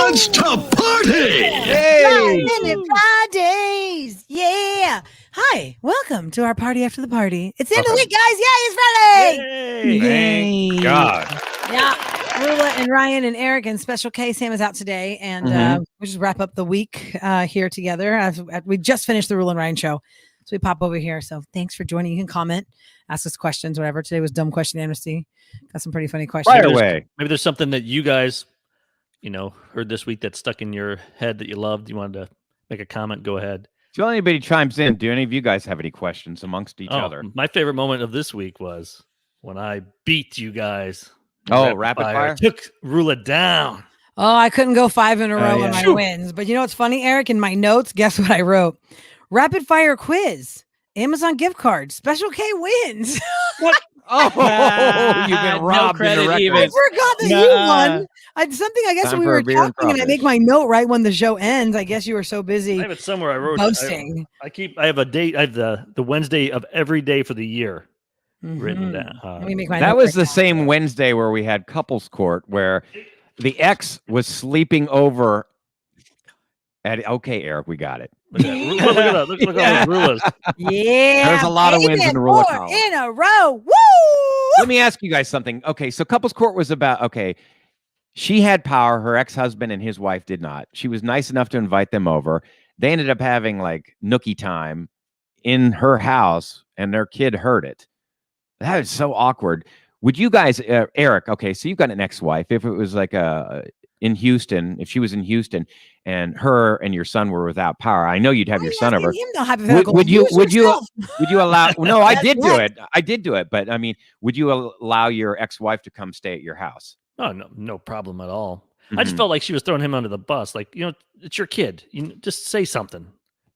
wants to party? Hey! Fridays! Yeah! Hi, welcome to our party after the party. It's the end of the week, guys! Yay, it's Friday! Yay! Thank God. Yeah, Roula and Ryan and Eric and Special K, Sam is out today, and we just wrap up the week here together. We just finished the Roula Ryan Show, so we pop over here. So thanks for joining. You can comment, ask us questions, whatever. Today was Dumb Question Amnesty. Got some pretty funny questions. Right away. Maybe there's something that you guys, heard this week that stuck in your head that you loved. You wanted to make a comment. Go ahead. So anybody chimes in, do any of you guys have any questions amongst each other? My favorite moment of this week was when I beat you guys. Oh, rapid fire? Took Roula down. Oh, I couldn't go 5 in a row on my wins. But you know what's funny, Eric? In my notes, guess what I wrote? Rapid fire quiz. Amazon gift card. Special K wins. What? Oh, you've been robbed. No credit I forgot that you won. I guess Time we for were a beer and talking and I make my note right when the show ends. I guess you were so busy. I have it somewhere. I wrote boasting. I have a date. I have the Wednesday of every day for the year written down. Let me make my That note was right the now. same Wednesday where we had couples court where the ex was sleeping over at Eric, we got it. Look at that. Look at all the Roulas. Yeah. There's a lot of wins in the Roula four column. in a row. Woo! Let me ask you guys something. Okay, so couples court was about, she had power. Her ex-husband and his wife did not. She was nice enough to invite them over. They ended up having like nookie time in her house and their kid heard it. That is so awkward. Would you guys, Eric, so you've got an ex-wife. If it was like in Houston, if she was in Houston and her and your son were without power, I know you'd have your son over. Would you allow? No, I did do it. I did do it. But I mean, would you allow your ex-wife to come stay at your house? Oh, no problem at all. I just felt like she was throwing him under the bus. Like, it's your kid. Just say something.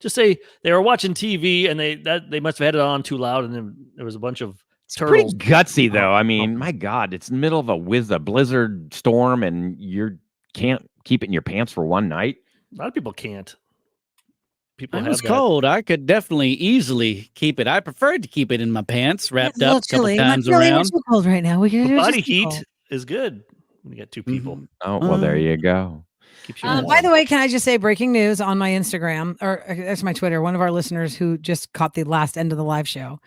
Just say they were watching TV and they must have had it on too loud, and then there was a bunch of turtles. Pretty gutsy though. I mean, my God, it's in the middle of a blizzard storm, and you can't keep it in your pants for one night. A lot of people can't. It was cold. I could definitely easily keep it. I preferred to keep it in my pants, wrapped up a couple times around. It's too cold right now. Body heat is good when you get two people. Oh, well, there you go. By the way, can I just say breaking news on my Instagram, or that's my Twitter. One of our listeners who just caught the last end of the live show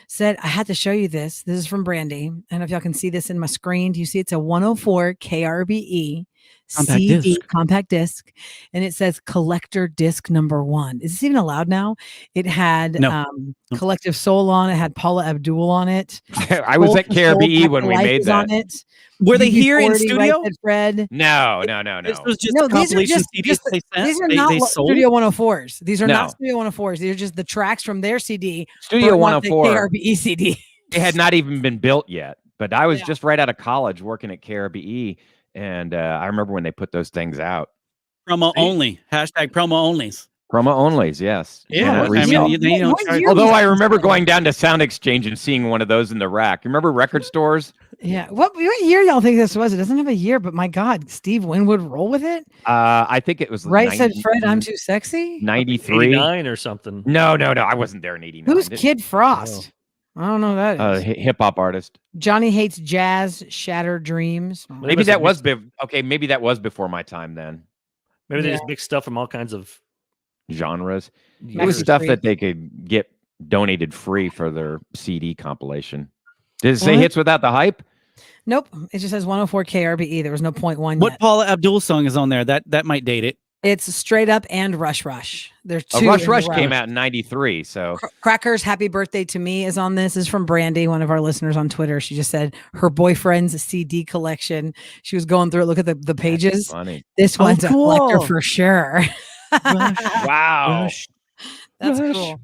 said, I had to show you this. This is from Brandy. I don't know if y'all can see this in my screen. Do you see it's a 104 KRBE CD compact disc, and it says collector disc number 1. Is this even allowed now? It had Collective Soul on it, had Paula Abdul on it. I was at KRBE when we made that. On it. Were they here in studio? Fred. No. This was just compilation CDs they sent. These are not Studio 104s. These are not Studio 104s. These are just the tracks from their CD. Studio 104. KRBE CD. It had not even been built yet, but I was just right out of college working at KRBE, and I remember when they put those things out. Promo only. Hashtag promo onlys. Promo onlys, yes. Yeah. Although I remember going down to Sound Exchange and seeing one of those in the rack. You remember record stores? Yeah. What year y'all think this was? It doesn't have a year, but my God, Steve Winwood roll with it? I think it was said Fred, I'm too sexy? 93? 89 or something. No. I wasn't there in 89. Who's Kid Frost? I don't know who that is. Hip-hop artist. Johnny Hates Jazz, Shattered Dreams. Maybe that was maybe that was before my time then. Maybe they just mix stuff from all kinds of genres. It was stuff that they could get donated free for their CD compilation. Did it say hits without the hype? Nope. It just says 104 KRBE. There was no .1 What yet. Paula Abdul song is on there? That might date it. It's Straight Up and Rush Rush. There's two. Rush came out in 93. So Crackers Happy Birthday to Me is on this. This is from Brandy, one of our listeners on Twitter. She just said her boyfriend's CD collection. She was going through it. Look at the pages. That's funny. This one's a collector for sure. Wow. That's cool.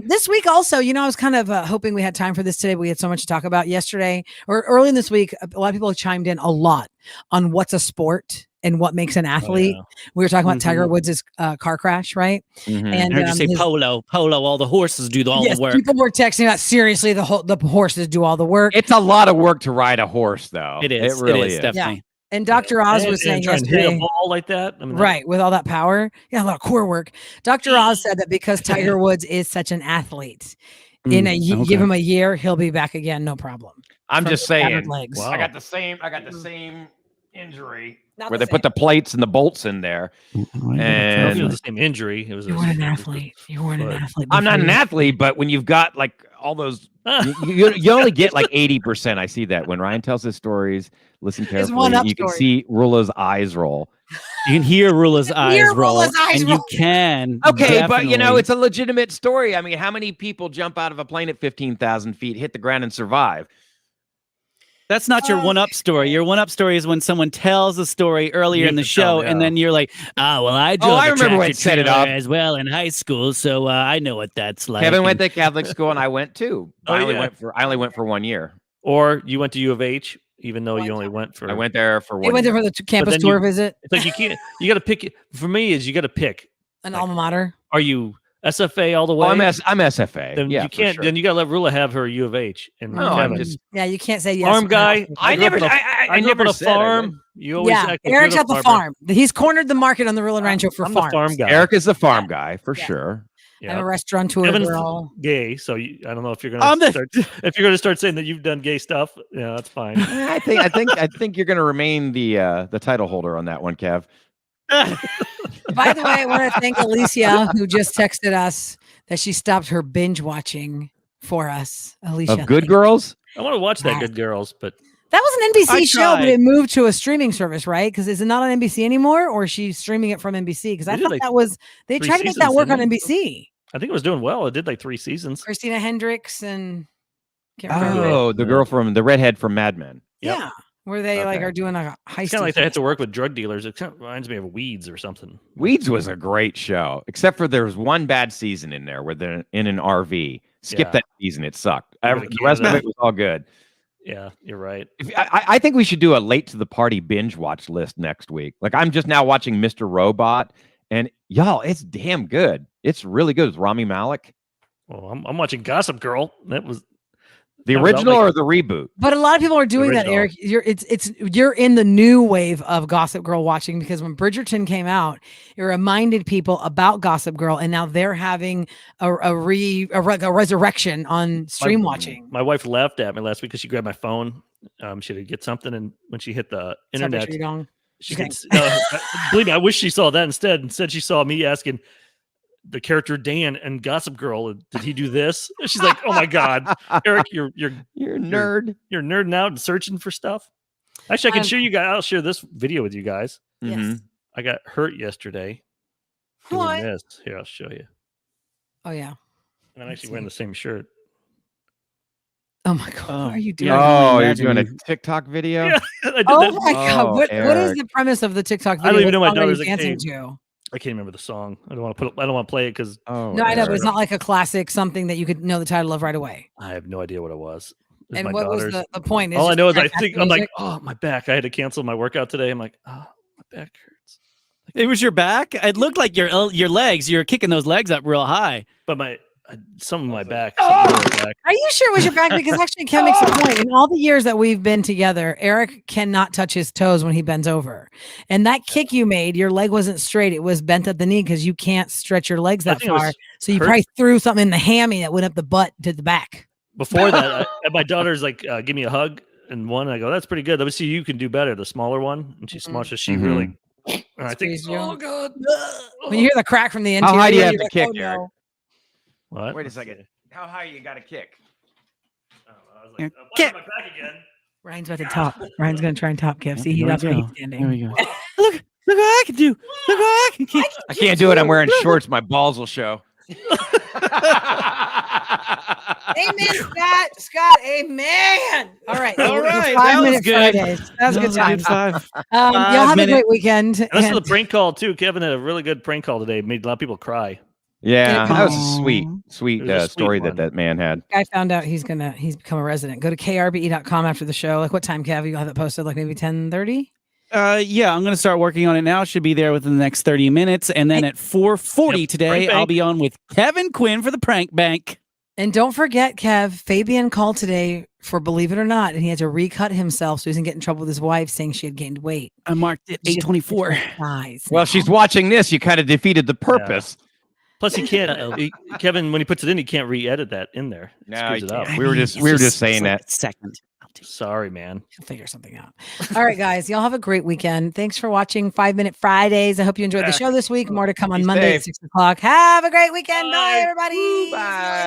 This week also, I was kind of hoping we had time for this today, but we had so much to talk about yesterday or early in this week. A lot of people chimed in a lot on what's a sport and what makes an athlete. We were talking about Tiger Woods' car crash, right? And I heard you say polo. All the horses do all the work. People were texting about seriously the horses do all the work. It's a lot of work to ride a horse, though. It is. It really is. Definitely. Yeah. And Dr. Oz was saying yesterday, hit a ball like that, right, with all that power, a lot of core work. Dr. Oz said that because Tiger Woods is such an athlete, give him a year, he'll be back again, no problem. I'm just saying. Legs. Wow. I got the same injury Not where the they put the plates and the bolts in there. I don't know if it And was the same injury. It was You weren't an athlete. You weren't an athlete. I'm not an before you- athlete, but when you've got like all those, you only get like 80%. I see that when Ryan tells his stories. Listen carefully. one-up You can story. see Roula's eyes roll. You can hear Roula's eyes roll, Roula's eyes and roll. you can. Okay, but you know, definitely- it's a legitimate story. I mean, how many people jump out of a plane at 15,000 feet, hit the ground, and survive? That's not your one-up story. Your one-up story is when someone tells a story earlier You in the have to tell, show, and yeah. then you're like, "Oh, well, I drove I a remember when tractor it set it trailer up. as well in high school, so I know what that's like." Kevin went And- to Catholic school, and I went too. Oh, I only yeah. went for 1 year. Or you went to U of H, even though you only went for. I went there for 1 They went there year. for the campus then tour you- visit. It's like you can't. You got to pick. For me, is you got to pick. An alma mater. Are you SFA all the Oh, way? I'm SFA. Then yeah, you for can't. sure. Then you got to let Rula have her U of H. And No, I'm Kevin. just Yeah, you can't say yes. farm or guy. no. I grew up never on a- I grew up never on a said I would. farm. You always Yeah, act like Eric's you're at the farmer. farm. He's cornered the market on the Roula Ryan Show for I'm the farms. farm guy. Eric is the farm guy for Yeah. sure. I'm a Yeah. restaurateur Kevin's girl. gay, so I don't know if you're I'm gonna the- start, if you're gonna start saying that you've done gay stuff. Yeah, that's fine. I think you're going to remain the title holder on that one, Kev. By the way, I want to thank Alicia who just texted us that she stopped her binge watching for us. Alicia, Of Good thank- Girls. I want to watch that Yeah. Good Girls, but That was an NBC I show, but tried. it moved to a streaming service, right? Because is it not on NBC anymore, or is she streaming it from NBC? Because I They did, thought like, that was they 3 tried to make that seasons, work on didn't they? NBC. I think it was doing well. It did like 3 seasons. Christina Hendricks and can't remember. Oh, the girl from the redhead from Mad Men. Yep. Yeah, where they like Okay. are doing a heist. It's kind of like they had to work with drug dealers. It kind of reminds me of Weeds or something. Weeds was a great show, except for there was one bad season in there where they're in an RV. Skip Yeah. that season; it sucked. Go to The rest of Canada. it was all good. Yeah, you're right. I think we should do a late to the party binge watch list next week. Like I'm just now watching Mr. Robot, and y'all, it's damn good. It's really good. It's Rami Malek, Well, I'm watching Gossip Girl. That was the Yeah, but original like- or the reboot. But a lot of people are doing that, Original. Eric. You're in the new wave of Gossip Girl watching because when Bridgerton came out, it reminded people about Gossip Girl, and now they're having a resurrection on stream watching. My wife laughed at me last week because she grabbed my phone. She had to get something, and when she hit the internet, Separate Dong. she Okay. could, believe me, I wish she saw that instead. Instead, she saw me asking the character Dan and Gossip Girl, did he do this? And she's like, "Oh my God, Eric, you're You're a nerd. you're nerding out and searching for stuff." Actually, I can Um, show you guys. I'll share this video with you guys. Yes. Mhm. I got hurt yesterday doing What? this. Here, I'll show you. Oh yeah. And I'm Let's actually wearing the same shirt. Oh my God. Oh, What are you doing? yeah. Oh, you're Imagine doing a you- TikTok video? Yeah, I did Oh that. my God. Oh, What is Eric. the premise of the TikTok I video? don't even know What my song are you daughter's like, dancing hey, to? I can't remember the song. I don't want to play it because Oh, No, I know, but Eric. it's not like a classic, something that you could know the title of right away. I have no idea what it was. It was And my what was daughter's. the point? It's All I just know is I fantastic think I'm like, music? oh, my back. I had to cancel my workout today. I'm like, oh, my back hurts. It was your back. It looked like your legs. You're kicking those legs up real high. But some of my back. Some of my back. Are you sure it was your back? Because actually, Ken makes a point. In all the years that we've been together, Eric cannot touch his toes when he bends over. And that kick you made, your leg wasn't straight; it was bent at the knee because you can't stretch your legs I that think it was far. So you hurt. probably threw something in the hammy that went up the butt to the back. Before that, my daughter's like, give me a hug. And one, I go, that's pretty good. Let me see, you can do better. The smaller one. And she's small, so she Mhm. really. And I think, Squeeze you. oh, God. When you hear the crack from the How interior, high do you have you're to like, kick, "Oh, Eric?" no." What? Wait a second. How high you got to kick? Oh, I was like, Get- my back again. Ryan's about to top. Ryan's going to try and top Kev. See, Here we that's where go. he's standing. There we go. Look what I can do. Look what I can kick. I can't do it. I'm wearing shorts. My balls will show. Amen, Scott. Scott, amen. All right. All right, that 5 was minute good. Fridays. That was a good time. five. Y'all have a minute. great weekend. And this is and- a prank call, too. Kevin had a really good prank call today. Made a lot of people cry. Yeah, that was a Aw. sweet It was a sweet story one. that man had. I found out he's become a resident. Go to krbe.com after the show. Like what time, Kev? You'll have it posted like maybe 10:30? Yeah, I'm going to start working on it now. Should be there within the next 30 minutes. And then at 4:40 Yep, today, prank I'll bank. be on with Kevin Quinn for the Prank Bank. And don't forget, Kev, Fabian called today for Believe It or Not, and he had to recut himself so he doesn't get in trouble with his wife saying she had gained weight. I marked it 8:24. Size. Well, she's watching this. You kind of defeated the purpose. Plus, he can't, Kevin, when he puts it in, he can't re-edit that in there. It No, screws you it up. can't. We were just saying that. Second. Sorry, man. He'll figure something out. All right, guys. Y'all have a great weekend. Thanks for watching 5 Minute Fridays. I hope you enjoyed the show this week. More to come on Monday at 6 o'clock. Have a great weekend. Bye everybody. Bye.